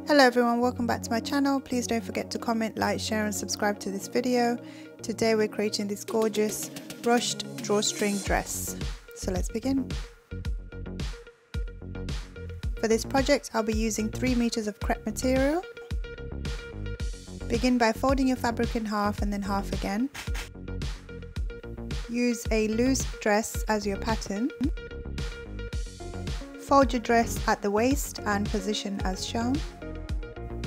Hello everyone, welcome back to my channel. Please don't forget to comment, like, share and subscribe to this video. Today we're creating this gorgeous rushed drawstring dress. So let's begin. For this project I'll be using 3 meters of crepe material. Begin by folding your fabric in half and then half again. Use a loose dress as your pattern. Fold your dress at the waist and position as shown.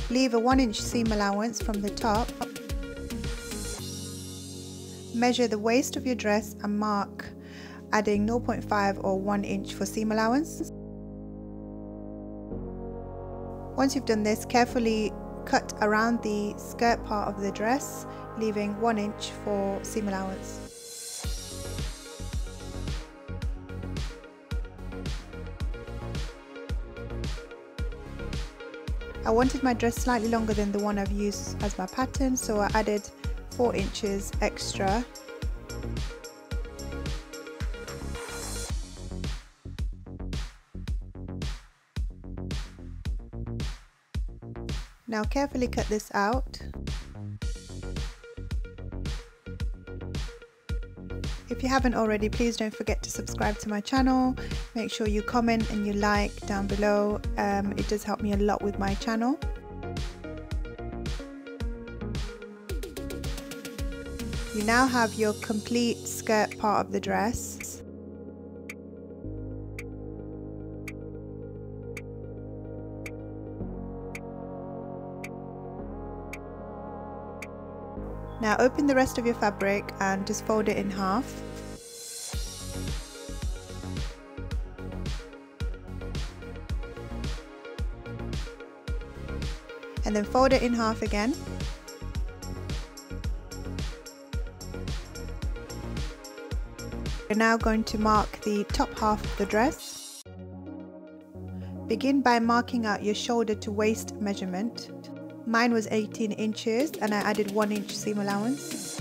Leave a 1-inch seam allowance from the top. Measure the waist of your dress and mark, adding 0.5 or 1 inch for seam allowance. Once you've done this, carefully cut around the skirt part of the dress, leaving 1 inch for seam allowance. I wanted my dress slightly longer than the one I've used as my pattern, so I added 4 inches extra. Now carefully cut this out. If you haven't already, please don't forget to subscribe to my channel. Make sure you comment and you like down below. It does help me a lot with my channel. You now have your complete skirt part of the dress. Now open the rest of your fabric and just fold it in half. And then fold it in half again. We're now going to mark the top half of the dress. Begin by marking out your shoulder to waist measurement. Mine was 18 inches and I added 1 inch seam allowance.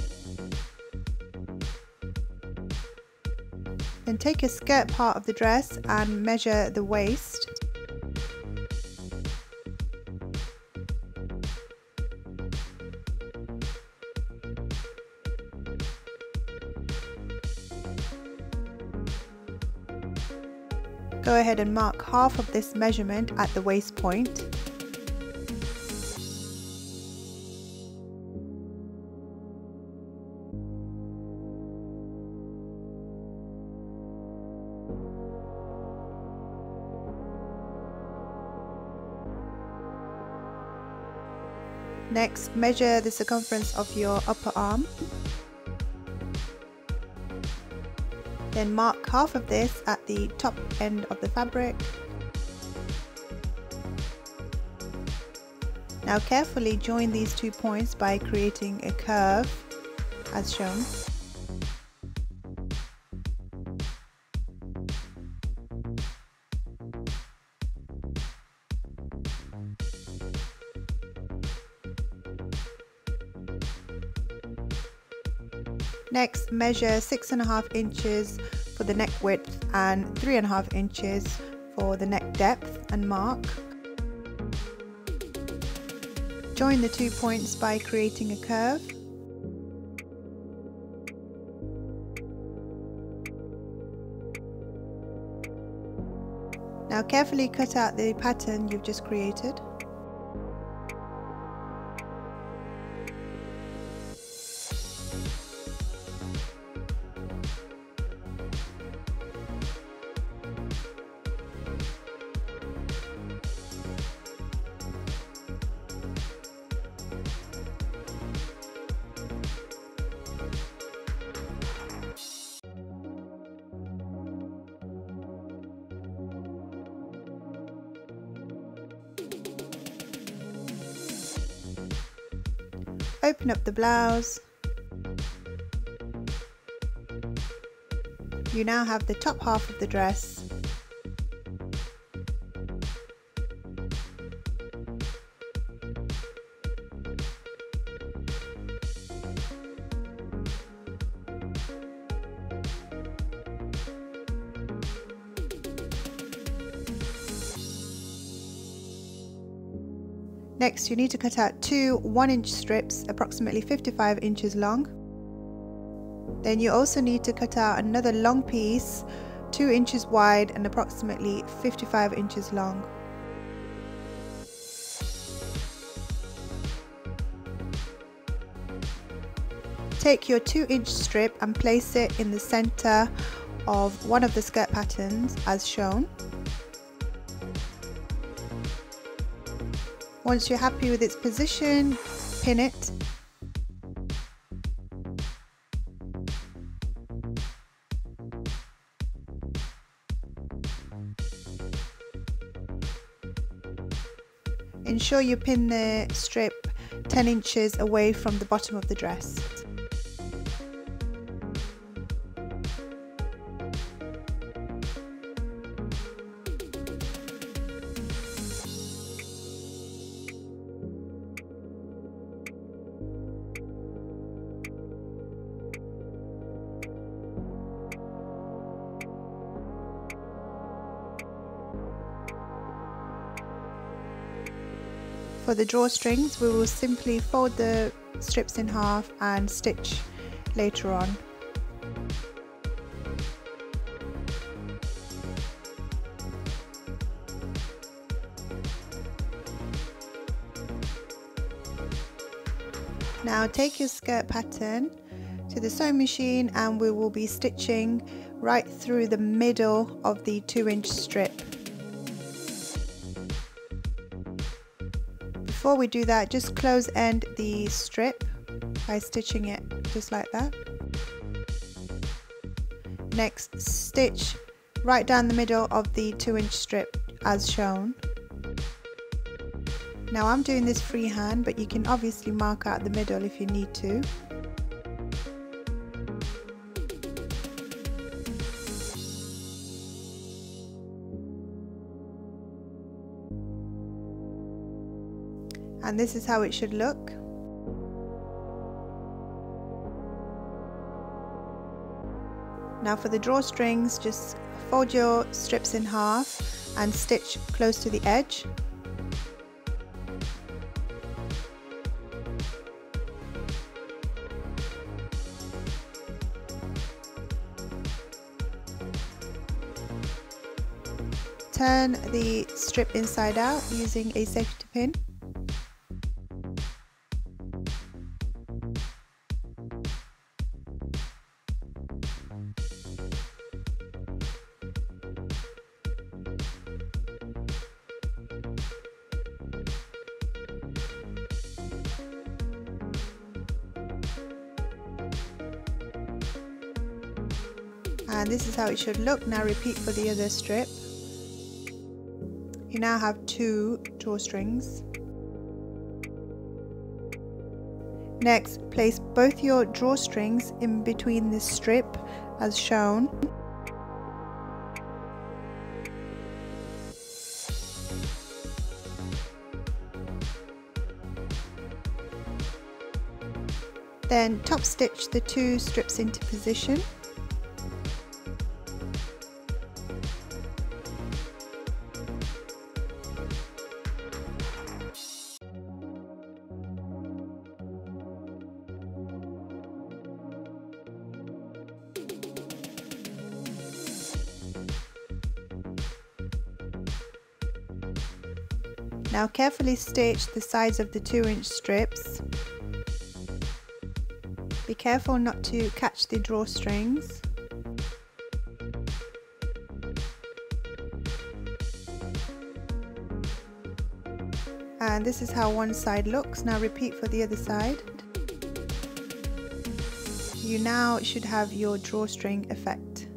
Then take your skirt part of the dress and measure the waist. Go ahead and mark half of this measurement at the waist point. Next, measure the circumference of your upper arm. Then mark half of this at the top end of the fabric. Now carefully join these 2 points by creating a curve as shown. Next, measure 6.5 inches for the neck width and 3.5 inches for the neck depth and mark. Join the 2 points by creating a curve. Now carefully cut out the pattern you've just created. Open up the blouse. You now have the top half of the dress. Next, you need to cut out two 1-inch strips approximately 55 inches long. Then you also need to cut out another long piece 2 inches wide and approximately 55 inches long. Take your 2-inch strip and place it in the center of one of the skirt patterns as shown. Once you're happy with its position, pin it. Ensure you pin the strip 10 inches away from the bottom of the dress. For the drawstrings, we will simply fold the strips in half and stitch later on. Now take your skirt pattern to the sewing machine and we will be stitching right through the middle of the 2-inch strip. Before we do that, just close end the strip by stitching it just like that. Next, stitch right down the middle of the 2-inch strip as shown. Now I'm doing this freehand, but you can obviously mark out the middle if you need to. And this is how it should look. Now for the drawstrings, just fold your strips in half and stitch close to the edge. Turn the strip inside out using a safety pin. And this is how it should look. Now repeat for the other strip. You now have 2 drawstrings. Next, place both your drawstrings in between the strip as shown. Then top stitch the 2 strips into position. Now carefully stitch the sides of the 2-inch strips. Be careful not to catch the drawstrings. And this is how one side looks. Now repeat for the other side. You now should have your drawstring effect.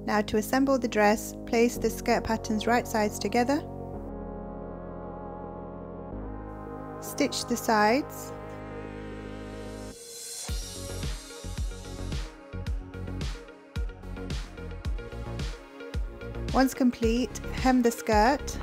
Now to assemble the dress, place the skirt patterns right sides together. Stitch the sides. Once complete, hem the skirt.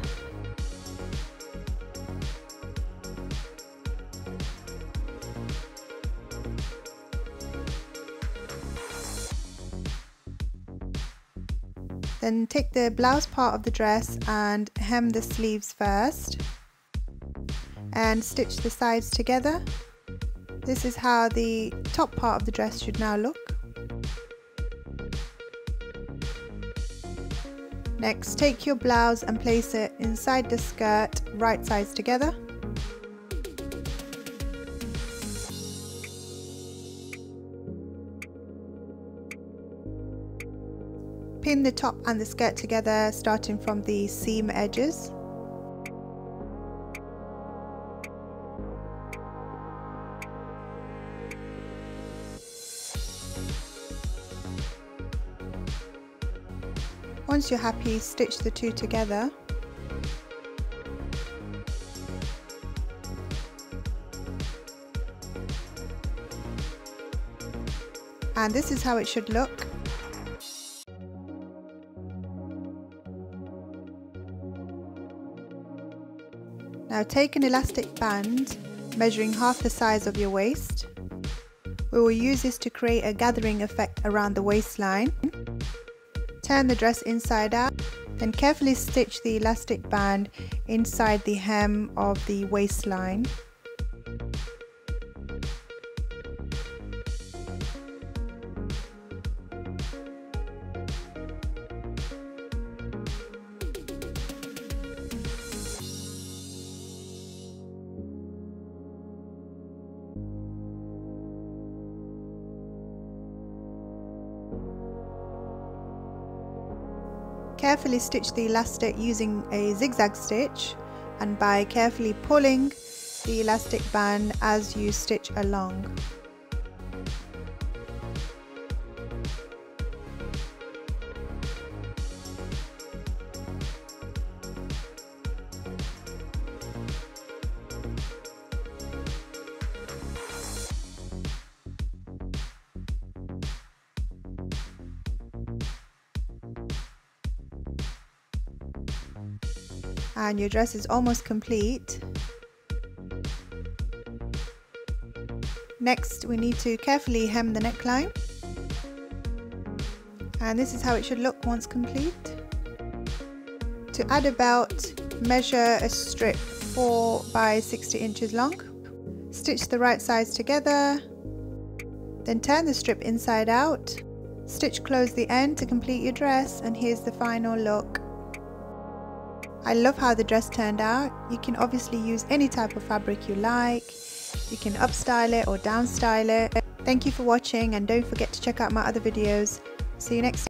Then take the blouse part of the dress and hem the sleeves first and stitch the sides together. This is how the top part of the dress should now look. Next, take your blouse and place it inside the skirt, right sides together. Pin the top and the skirt together, starting from the seam edges. Once you're happy, stitch the two together. And this is how it should look. Now take an elastic band measuring half the size of your waist. We will use this to create a gathering effect around the waistline. Turn the dress inside out, then carefully stitch the elastic band inside the hem of the waistline. Carefully stitch the elastic using a zigzag stitch and by carefully pulling the elastic band as you stitch along. And your dress is almost complete. Next, we need to carefully hem the neckline. And this is how it should look once complete. To add a belt, measure a strip 4 by 60 inches long. Stitch the right sides together. Then turn the strip inside out. Stitch close the end to complete your dress, and here's the final look. I love how the dress turned out. You can obviously use any type of fabric you like. You can upstyle it or downstyle it. Thank you for watching, and don't forget to check out my other videos. See you next time.